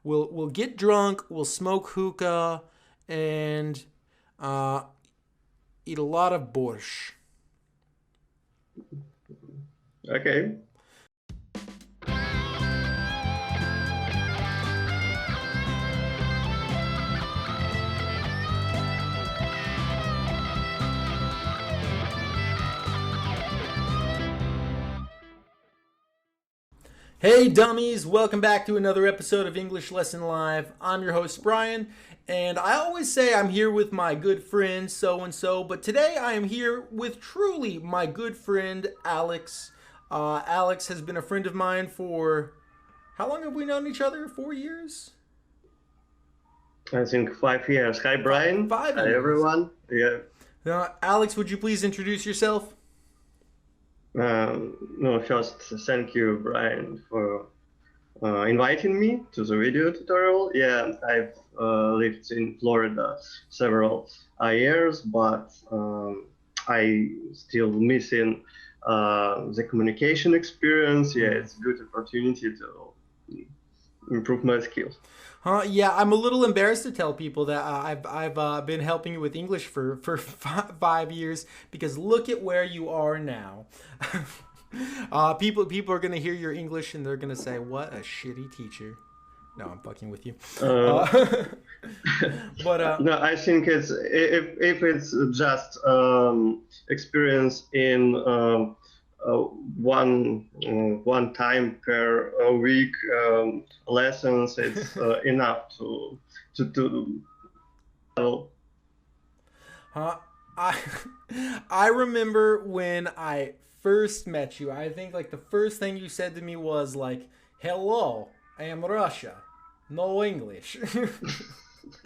We'll get drunk, we'll smoke hookah, and eat a lot of borscht. Okay. Hey dummies, welcome back to another episode of English Lesson Live. I'm your host Brian, and I always say I'm here with my good friend so-and-so, but today I am here with truly my good friend Alex. Alex has been a friend of mine for, how long have we known each other? 4 years? I think 5 years. Hi, Brian. Five Hi, years. everyone. Yeah. Alex, would you please introduce yourself? No, first, thank you, Brian, for inviting me to the video tutorial. Yeah, I've lived in Florida several years, but I still missing the communication experience. Yeah, it's a good opportunity to improve my skills. Yeah, I'm a little embarrassed to tell people that I've been helping you with English for 5 years, because look at where you are now. People are gonna hear your English and they're gonna say, "What a shitty teacher." No, I'm fucking with you. But No, I think it's if it's just experience in one time per week lessons, it's enough to I I remember when I first met you. I think like the first thing you said to me was like, "Hello, I am Russia, no English." yeah,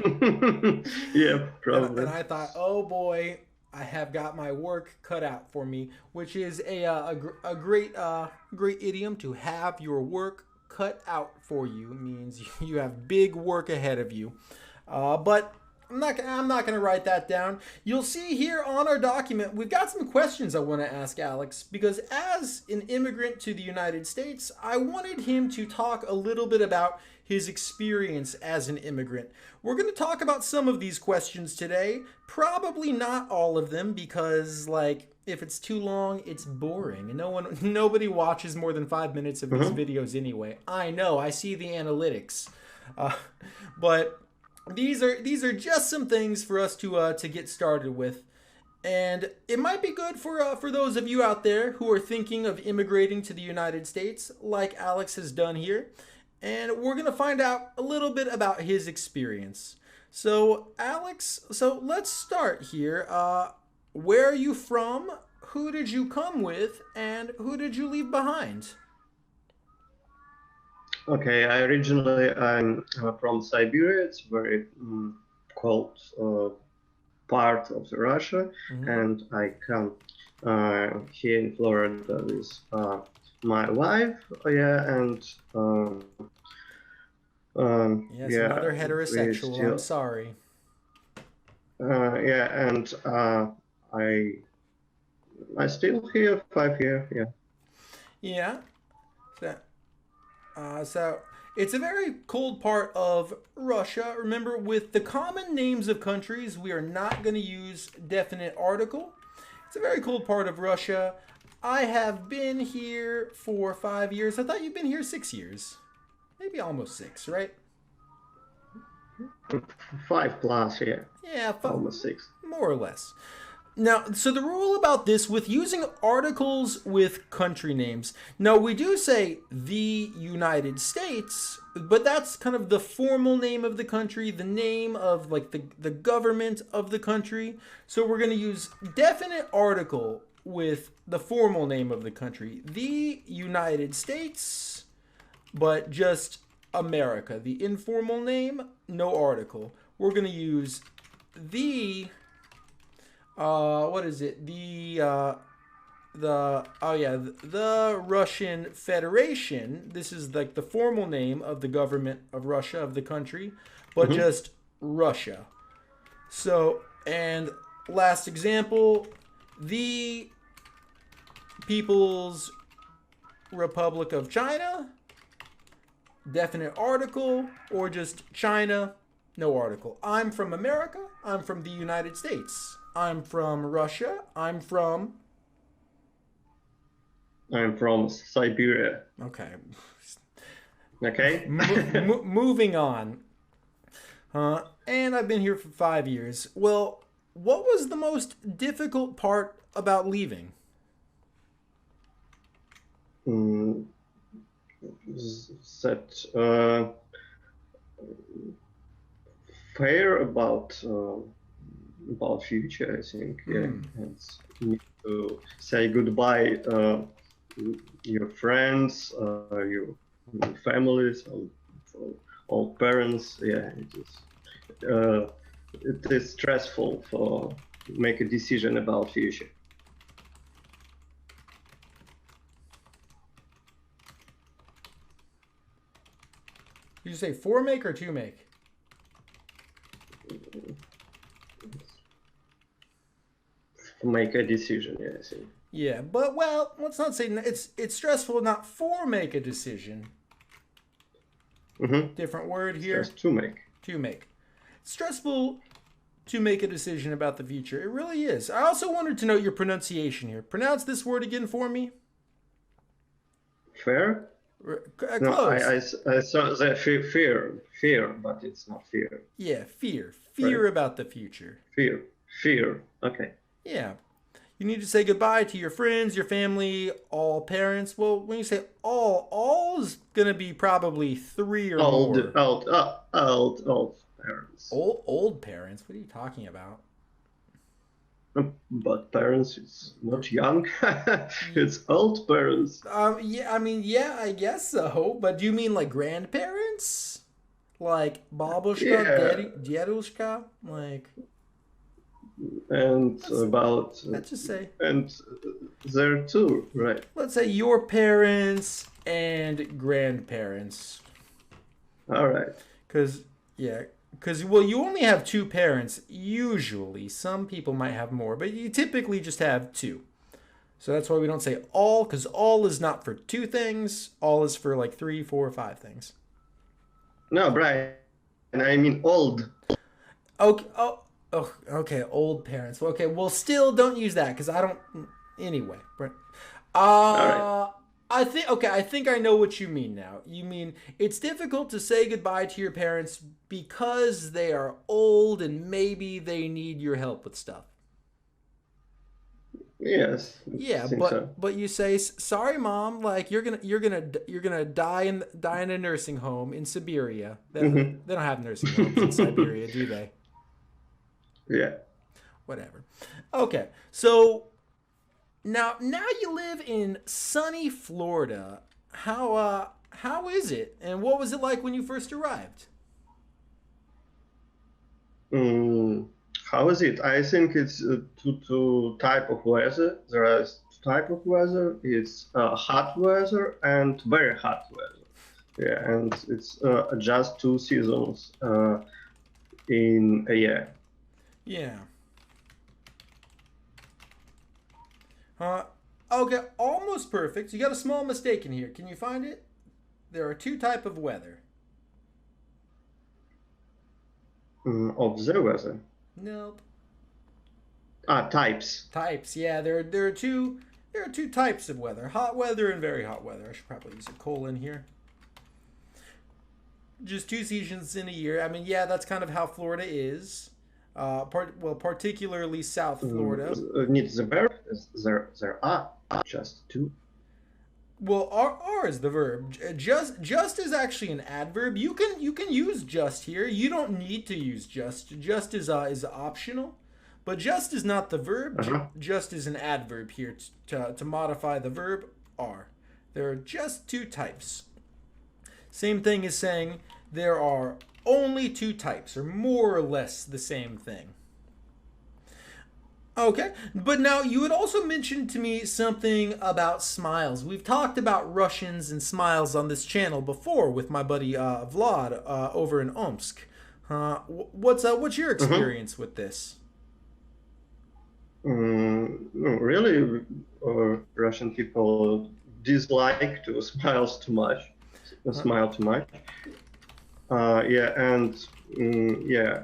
and, probably. and I thought, oh boy, I have got my work cut out for me, which is a great idiom. To have your work cut out for you means you have big work ahead of you. But I'm not going to write that down. You'll see here on our document, we've got some questions I want to ask Alex, because as an immigrant to the United States, I wanted him to talk a little bit about his experience as an immigrant. We're going to talk about some of these questions today, probably not all of them, because like if it's too long, it's boring, and nobody watches more than 5 minutes of these videos anyway. I know, I see the analytics, but these are just some things for us to get started with, and it might be good for those of you out there who are thinking of immigrating to the United States, like Alex has done here. And we're gonna find out a little bit about his experience. So Alex, so let's start here. Where are you from? Who did you come with? And who did you leave behind? Okay, I'm from Siberia. It's very cold part of the Russia, and I come here in Florida with my wife. Yeah, and Yes, yeah, another we heterosexual. still I'm sorry. yeah, and I still here 5 years. Yeah. Yeah. So, so it's a very cold part of Russia. Remember, with the common names of countries, we are not going to use definite article. It's a very cold part of Russia. I have been here for 5 years. I thought you've been here 6 years. Maybe almost 6, right? 5+, yeah, Yeah, almost 6. more or less. Now, so the rule about this with using articles with country names. Now, we do say the United States, but that's kind of the formal name of the country, the name of like the government of the country. So we're going to use definite article with the formal name of the country, the United States, but just America. The informal name, no article. We're going to use the what is it? The Russian Federation. This is like the formal name of the government of Russia, of the country, but just Russia. So, and last example, the People's Republic of China, definite article, or just China, no article. I'm from America. I'm from the United States. I'm from Russia. I'm from Siberia. Okay. Okay. Moving on. And I've been here for 5 years. Well, what was the most difficult part about leaving? Mm, that fair about future, I think. Yeah, and you need to say goodbye your friends, your families, all parents. Yeah, it is stressful for make a decision about future. Did you say four make or two make? Make a decision, yeah, I see. Yeah, but well, let's not say it's stressful not for make a decision. Different word here. Just to make. To make. It's stressful to make a decision about the future. It really is. I also wanted to note your pronunciation here. Pronounce this word again for me. Fair? Close. No, I saw the fear, but it's not fear. Yeah, fear. Fear Right. about the future. Fear. Okay. Yeah. You need to say goodbye to your friends, your family, all parents. Well, when you say all is going to be probably three or more. Old parents. Old parents? What are you talking about? But parents, it's not young. It's old parents. Yeah, I mean, yeah, I guess so. But do you mean like grandparents? Like babushka, Yeah. dedushka? Like, And about let's just say, and there too, right? let's say your parents and grandparents. All right. Because well, you only have two parents usually. Some people might have more, but you typically just have two. So that's why we don't say all, because all is not for two things. All is for like 3, 4, 5 things. No, Brian. I mean old. Okay. Oh, okay. Old parents. Okay. Well, still don't use that because I don't. Anyway, All right. I think. Okay. I think I know what you mean now. You mean it's difficult to say goodbye to your parents because they are old and maybe they need your help with stuff. Yes. I Yeah, think so. but you say sorry, mom. Like you're gonna die in a nursing home in Siberia. They don't have nursing homes in Siberia, do they? Yeah. Whatever. Okay, so now you live in sunny Florida. How is it, and what was it like when you first arrived? Mm, how is it? I think it's two type of weather. There are two type of weather. It's hot weather and very hot weather. Yeah, and it's just two seasons in a year. Yeah. Okay, almost perfect. You got a small mistake in here. Can you find it? There are two type of weather. Of the weather. Nope. Types. Types. Yeah, there are two types of weather: hot weather and very hot weather. I should probably use a colon here. Just two seasons in a year. I mean, yeah, that's kind of how Florida is. Particularly South Florida. Needs the verb. There are just two. Well, are is the verb. Just is actually an adverb. You can use just here. You don't need to use just. Just is optional, but just is not the verb. Just is an adverb here to modify the verb are. There are just two types. Same thing as saying there are only two types, or more or less the same thing. Okay, but now you had also mentioned to me something about smiles. We've talked about Russians and smiles on this channel before with my buddy Vlad over in Omsk. What's your experience with this? No, really, Russian people dislike to smile too much. smile too much. Yeah, and yeah,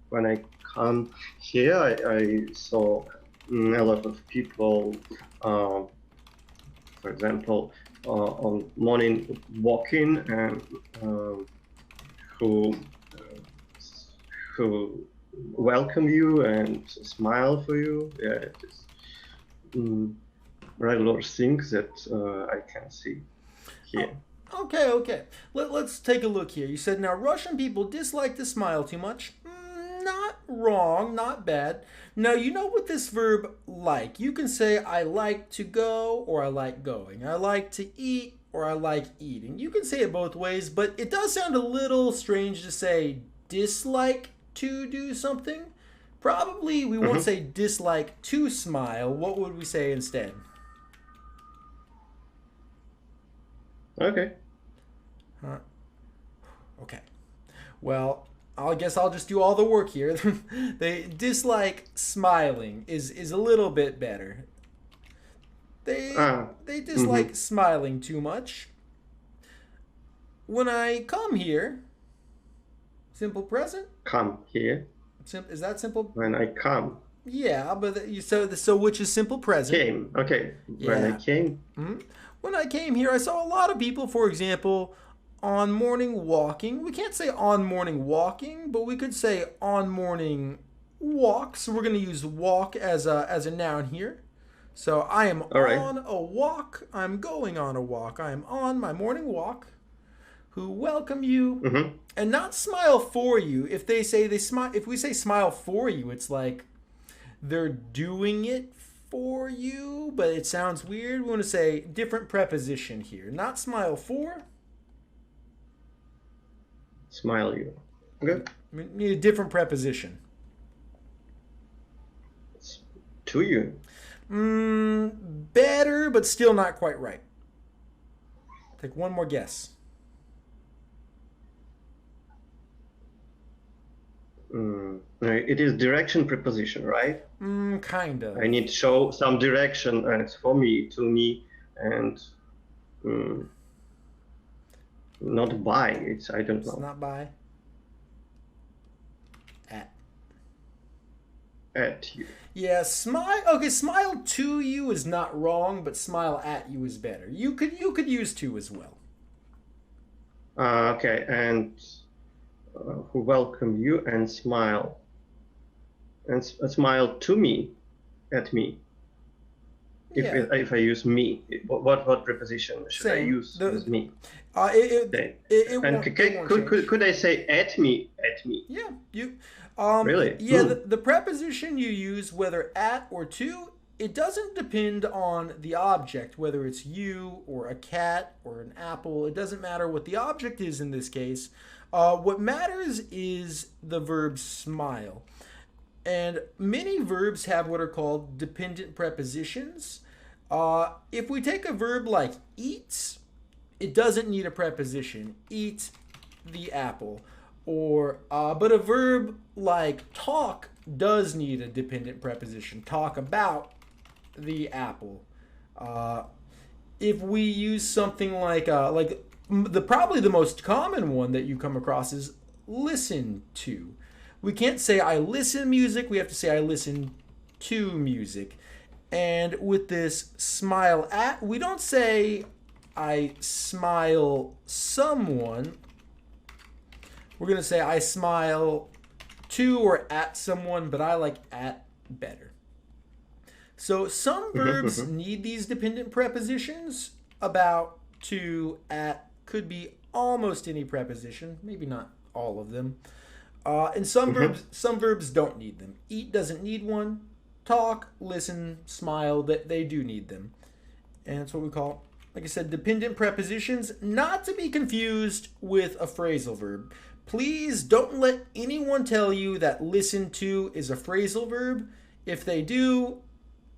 when I come here, I saw a lot of people, for example, on morning walking and who who welcome you and smile for you. Yeah, it is regular things that I can see here. Okay. Let's take a look here. You said now Russian people dislike to smile too much. Not wrong, not bad. Now you know what this verb like. You can say I like to go or I like going. I like to eat or I like eating. You can say it both ways, but it does sound a little strange to say dislike to do something. Probably we won't say dislike to smile. What would we say instead? Okay. Okay. Well, I guess I'll just do all the work here. They dislike smiling is a little bit better. They dislike smiling too much. When I come here, simple present. Come here. Is that simple? When I come. Yeah, but so which is simple present? Came. Okay. When I came. When I came here, I saw a lot of people, for example, on morning walking. We can't say on morning walking, but we could say on morning walk. So we're going to use walk as a noun here. So I am on a walk. I'm going on a walk. I am on my morning walk. Who welcome you and not smile for you. If they say they smile, if we say smile for you, it's like they're doing it for you, but it sounds weird. We want to say different preposition here. Not smile for. Smile you. Okay. We need a different preposition. To you. Better, but still not quite right. Take one more guess. It is direction preposition, right? Kind of. I need to show some direction, and it's for me, to me, and not by. I don't know. It's not by. At you. Yeah, smile. Okay, smile to you is not wrong, but smile at you is better. You could use to as well. Okay, and who welcome you and smile. And smile to me, at me. If I use me, what preposition should I use with me? Could I say at me? At me. Yeah, you. Really? Yeah, the preposition you use, whether at or to, it doesn't depend on the object, whether it's you or a cat or an apple. It doesn't matter what the object is in this case. What matters is the verb smile. And many verbs have what are called dependent prepositions. If we take a verb like eat, it doesn't need a preposition. Eat the apple. But a verb like talk does need a dependent preposition. Talk about the apple. If we use something like probably the most common one that you come across is listen to. We can't say I listen music. We have to say I listen to music. And with this smile at, we don't say I smile someone. We're going to say I smile to or at someone, but I like at better. So some verbs need these dependent prepositions. About, to, at, could be almost any preposition, maybe not all of them. And some verbs don't need them. Eat doesn't need one. Talk, listen, smile, they do need them. And that's what we call, like I said, dependent prepositions, not to be confused with a phrasal verb. Please don't let anyone tell you that listen to is a phrasal verb. If they do,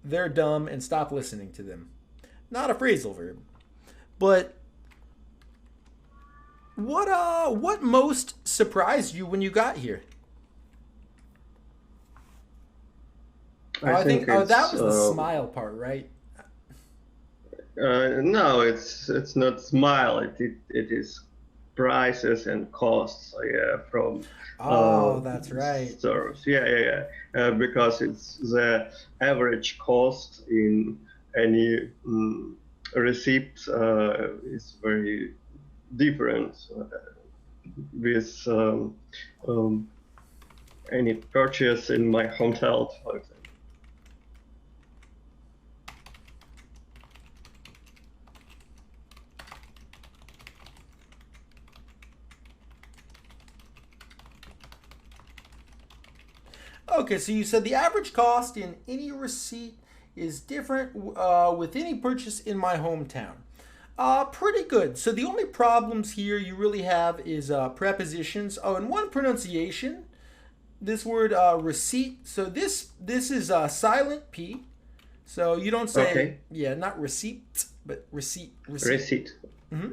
they're dumb and stop listening to them. Not a phrasal verb. But what most surprised you when you got here? I think that was the smile part, right? No, it's not smile. It is prices and costs. Yeah, from uh, Oh, that's right. stores. Yeah. Because it's the average cost in any receipt is very different with um, any purchase in my hometown, for example. Okay, so you said the average cost in any receipt is different with any purchase in my hometown. Pretty good. So the only problems here you really have is prepositions. Oh, and one pronunciation. This word receipt. So this is silent P. So you don't say Okay, yeah, not receipt, but receipt. Receipt. receipt. Hmm.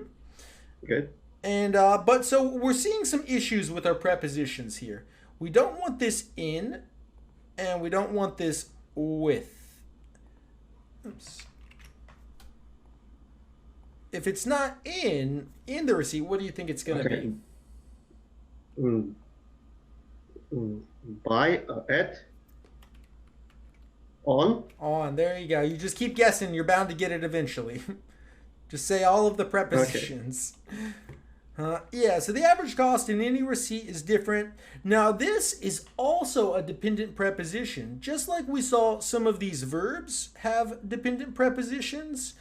Good. And but so we're seeing some issues with our prepositions here. We don't want this in, and we don't want this with. Oops. If it's not in the receipt, what do you think it's going to be? Okay. Mm, Buy, at, on. On. There you go. You just keep guessing. You're bound to get it eventually. Just say all of the Okay. prepositions. Yeah, so the average cost in any receipt is different. Now, this is also a dependent preposition. Just like we saw some of these verbs have dependent prepositions,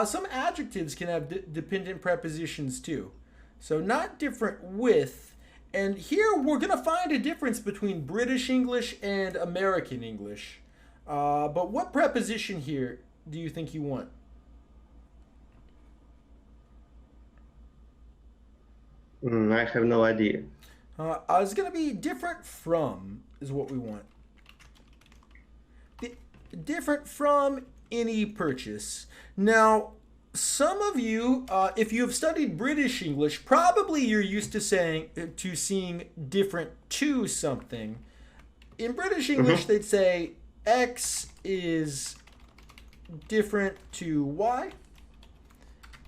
some adjectives can have dependent prepositions too. So, not different with. And here we're going to find a difference between British English and American English. But what preposition here do you think you want? I have no idea. It's going to be different from, is what we want. Different from any purchase. Now, some of you, if you have studied British English, probably you're used to saying to seeing different to something. In British English, Hmm. they'd say X is different to Y.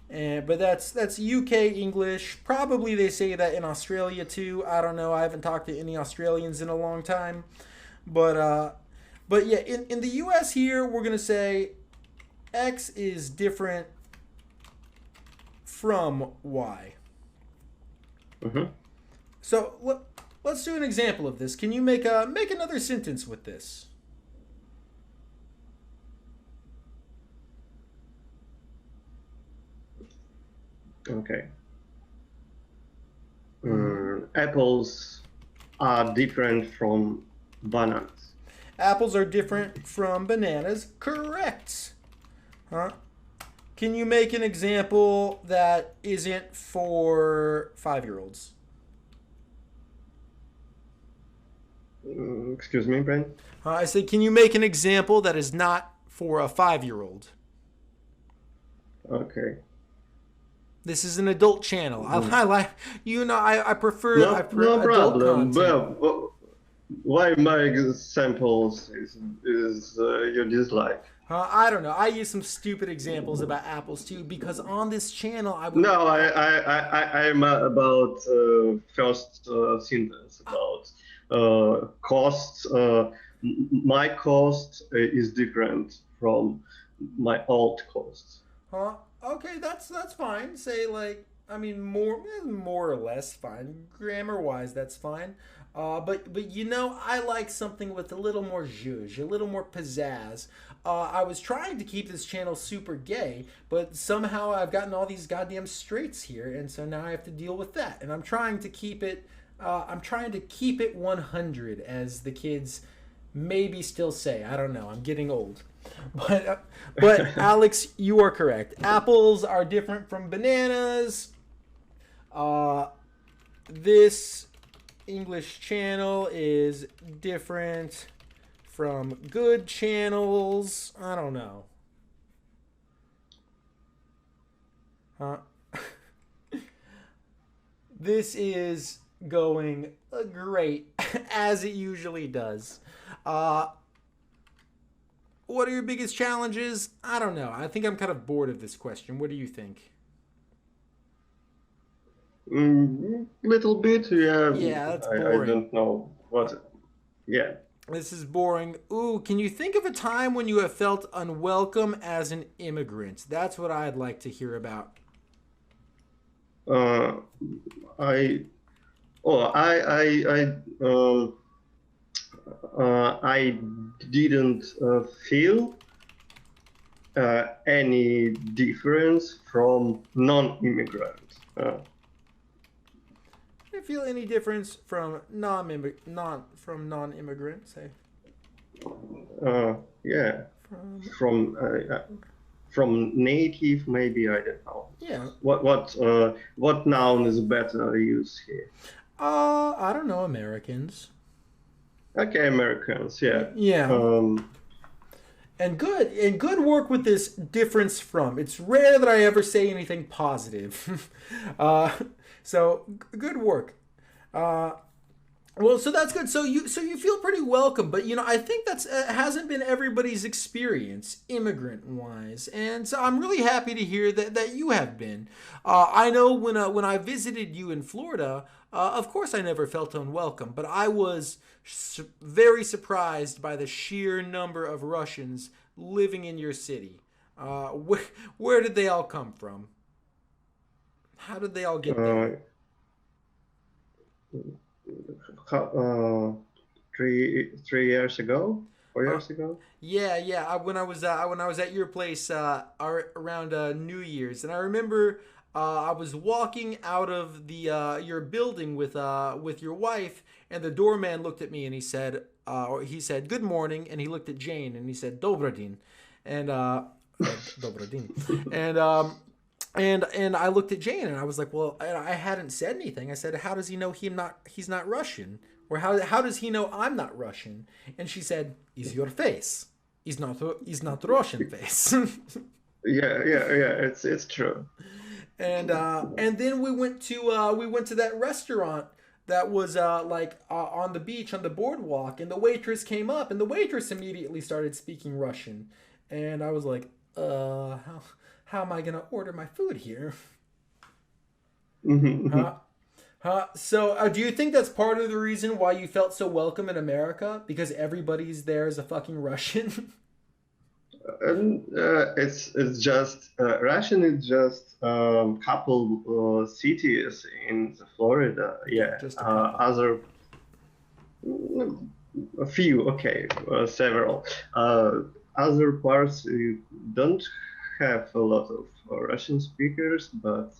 But that's UK English. Probably they say that in Australia too. I don't know. I haven't talked to any Australians in a long time. But yeah, in the US here, we're gonna say X is different from Y. Hmm. So let's do an example of this. Can you make another sentence with this? Okay. Mm-hmm. Apples are different from bananas. Apples are different from bananas. Correct. Huh? Can you make an example that isn't for 5-year-olds? Excuse me, Brent? I said, can you make an example that is not for a 5-year-old? Okay. This is an adult channel. Mm. I like, I prefer No, no adult problem. content. Why my examples is you dislike? I don't know. I use some stupid examples about apples too because on this channel I would. No, I'm about first sentence about costs. My cost is different from my old costs. Huh? Okay, that's fine. Say like I mean more or less fine. Grammar wise, that's fine. But I like something with a little more zhuzh, a little more pizzazz. I was trying to keep this channel super gay, but somehow I've gotten all these goddamn straights here, and so now I have to deal with that. And I'm trying to keep it. I'm trying to keep it 100, as the kids maybe still say. I don't know. I'm getting old. But Alex, you are correct. Apples are different from bananas. Uh, this English channel is different from good channels. I don't know. Huh? This is going great as it usually does. Uh, What are your biggest challenges? I don't know. I think I'm kind of bored of this question. What do you think? Little bit, yeah. Yeah, that's I boring. don't know what. Yeah. This is boring. Ooh, can you think of a time when you have felt unwelcome as an immigrant? That's what I'd like to hear about. Uh, I I I didn't feel any difference from non-immigrant. Do you feel any difference from non-immigrants? Say Yeah, from from from native, maybe I don't know. yeah. What noun is better used here? I don't know, Americans. Okay, Americans, yeah. Yeah. Um, And good work with this difference from. It's rare that I ever say anything positive. uh, good work. Uh, well, so that's good. So you feel pretty welcome, but I think that's hasn't been everybody's experience, immigrant wise, and so I'm really happy to hear that you have been. I know when I visited you in Florida, of course I never felt unwelcome, but I was very surprised by the sheer number of Russians living in your city. Where did they all come from? How did they all get there? uh, ho- 3 years ago, four Uh, years ago. Yeah, yeah. When I was at your place around New Year's, and I remember I was walking out of the your building with your wife, and the doorman looked at me and he said good morning, and he looked at Jane and he said Dobrodin, and Dobrodin, and and I looked at Jane and I was like, well, I hadn't said anything. I said, how does he know he's not Russian? Or how does he know I'm not Russian? And she said, is your face. Is not Russian face. Yeah. It's true. And then we went to that restaurant that was on the beach on the boardwalk, and the waitress came up, and the waitress immediately started speaking Russian, and I was like, how am I gonna order my food here? Huh? So, do you think that's part of the reason why you felt so welcome in America? Because everybody's there is a fucking Russian? And it's just Russian is just couple cities in the Florida. Okay, Yeah, just a couple. other a few. Okay, several. Other parts don't have a lot of Russian speakers, but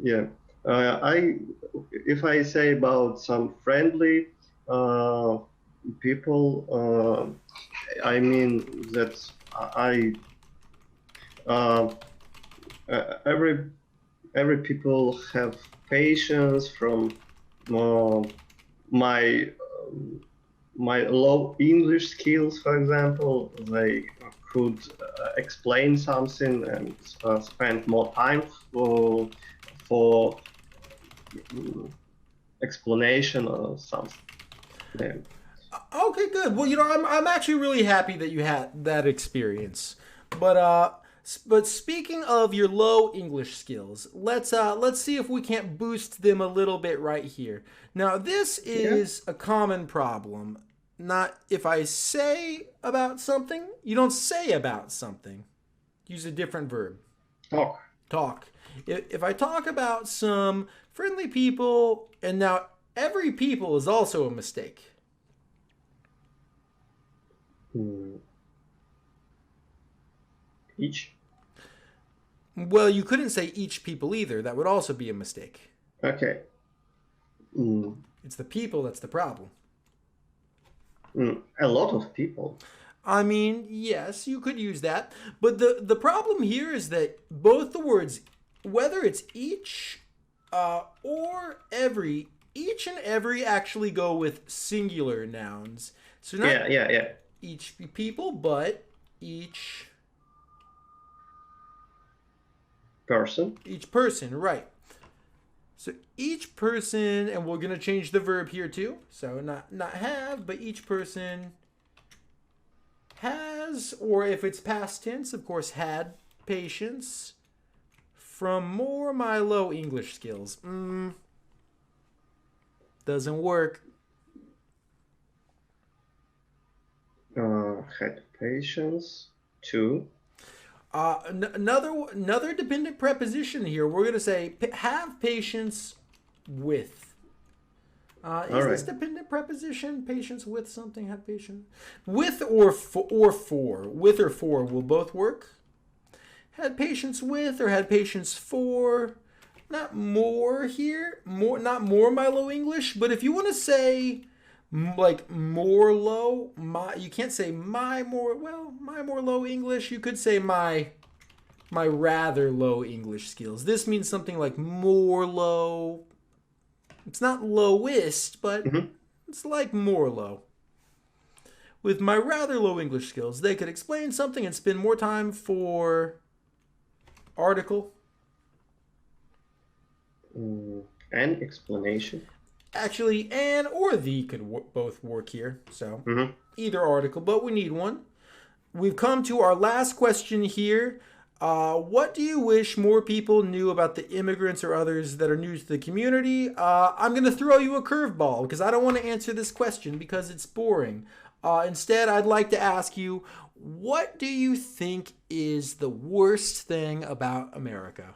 yeah. I if I say about some friendly uh, people, I mean that I uh, every people have patience from uh, my my low English skills, for example. They could explain something and spend more time for explanation or something. Yeah. Okay, good. Well, I'm actually really happy that you had that experience. But speaking of your low English skills, let's see if we can't boost them a little bit right here. Now, this Yeah. is a common problem. Not if I say about something, you don't say about something. Use a different verb. Talk. Talk. If I talk about some friendly people, and now every people is also a mistake. Hmm. Each. Well, you couldn't say each people either. That would also be a mistake. Okay. Mm. It's the people that's the problem. A lot of people. I mean, yes, you could use that. But the problem here is that both the words, whether it's each or every, each and every actually go with singular nouns. So not Yeah. each people, but each Person. each person, right? So each person, and we're gonna change the verb here too. So not have, but each person has has, or if it's past tense, of course, had patience from more my low English skills. Doesn't work. Had patience to. Another dependent preposition here. We're gonna say have patience with. Is this dependent preposition? Patience with something. Have patience with or for. With or for will both work. Had patience with or had patience for. Not more here. Not more my low English. But if you want to say like more low, you can't say my more low English. You could say my rather low English skills. This means something like more low. It's not lowest, but it's like more low. With my rather low English skills, they could explain something and spend more time for article. An explanation. Actually, and or the could both work here. So either article, but we need one. We've come to our last question here. What do you wish more people knew about the immigrants or others that are new to the community? I'm going to throw you a curveball because I don't want to answer this question because it's boring. Instead, I'd like to ask you, what do you think is the worst thing about America?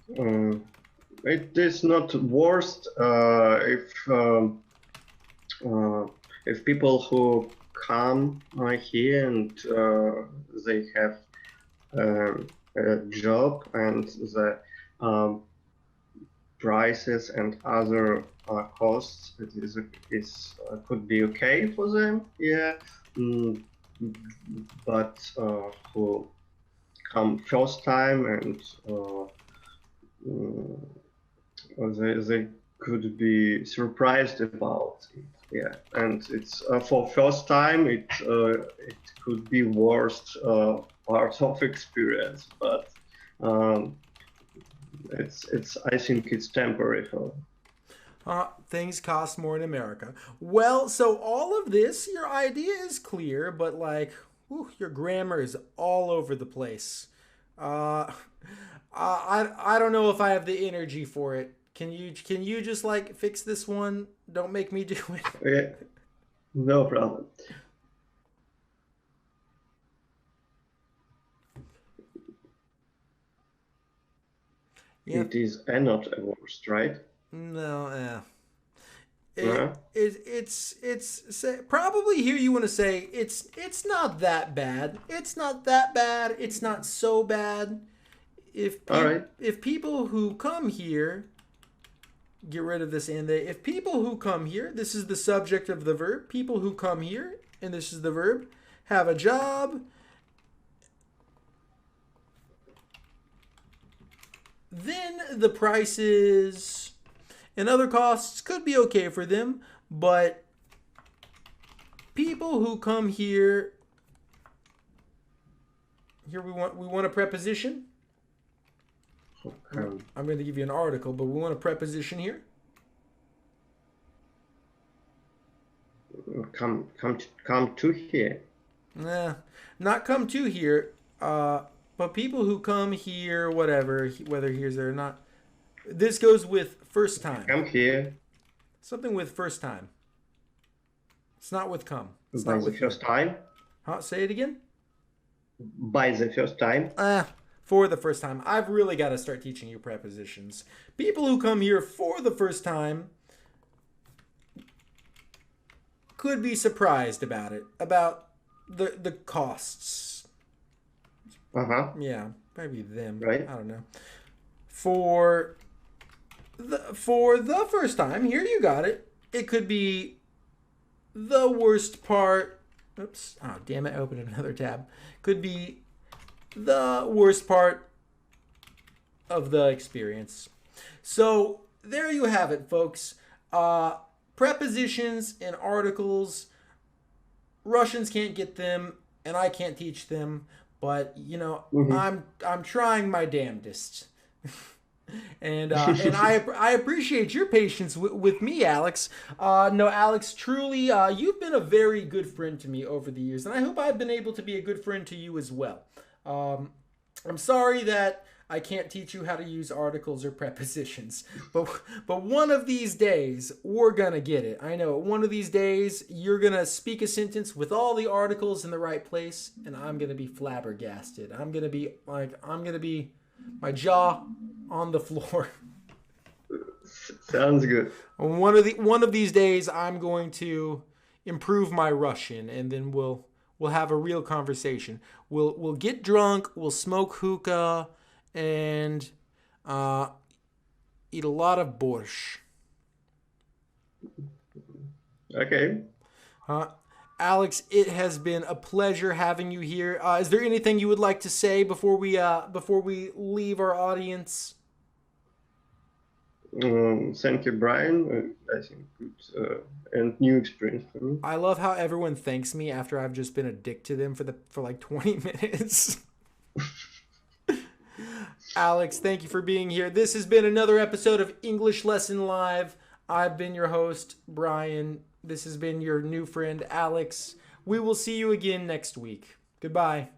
It is not worst if people who come here and they have a job and the prices and other costs, it could be okay for them, but who come first time and they could be surprised about it, and it's for first time it could be worst part of experience, but it's I think it's temporary for things cost more in America. Well, so all of this, your idea is clear, but like, your grammar is all over the place. I don't know if I have the energy for it. Can you just like fix this one? Don't make me do it. Yeah, no problem. Yeah. It is not a worst, right? No, it's probably here you want to say it's not that bad. It's not that bad. It's not so bad. If people who come here, get rid of this and they. If people who come here, this is the subject of the verb. People who come here, and this is the verb, have a job. Then the prices and other costs could be okay for them, but people who come here. Here we want a preposition. I'm going to give you an article, but we want a preposition here. Come to here. Nah, not come to here. But people who come here, whatever, whether here's there or not, this goes with first time. Come here. Something with first time. It's not with come. It's By not the with first time. Huh? Say it again. By the first time. For the first time. I've really got to start teaching you prepositions. People who come here for the first time could be surprised about it, about the costs. Yeah, maybe them. Right. I don't know. For the first time, here you got it. It could be the worst part. Oops. Oh, damn it. I opened another tab. Could be the worst part of the experience. So there you have it, folks. Prepositions and articles. Russians can't get them, and I can't teach them. But I'm trying my damnedest. And I appreciate your patience with me, Alex. No, Alex, truly, you've been a very good friend to me over the years, and I hope I've been able to be a good friend to you as well. Um, I'm sorry that I can't teach you how to use articles or prepositions, but one of these days we're gonna get it. I know. One of these days you're gonna speak a sentence with all the articles in the right place, and I'm gonna be flabbergasted. I'm gonna be my jaw on the floor. Sounds good. One of these days I'm going to improve my Russian, and then we'll have a real conversation. We'll get drunk, we'll smoke hookah, and uh, eat a lot of borscht. Okay. Uh, Alex, it has been a pleasure having you here. Is there anything you would like to say before we leave our audience? Thank you, Brian. I think good and new experience for me. I love how everyone thanks me after I've just been a dick to them for like 20 minutes. Alex, thank you for being here. This has been another episode of English Lesson Live. I've been your host, Brian. This has been your new friend, Alex. We will see you again next week. Goodbye.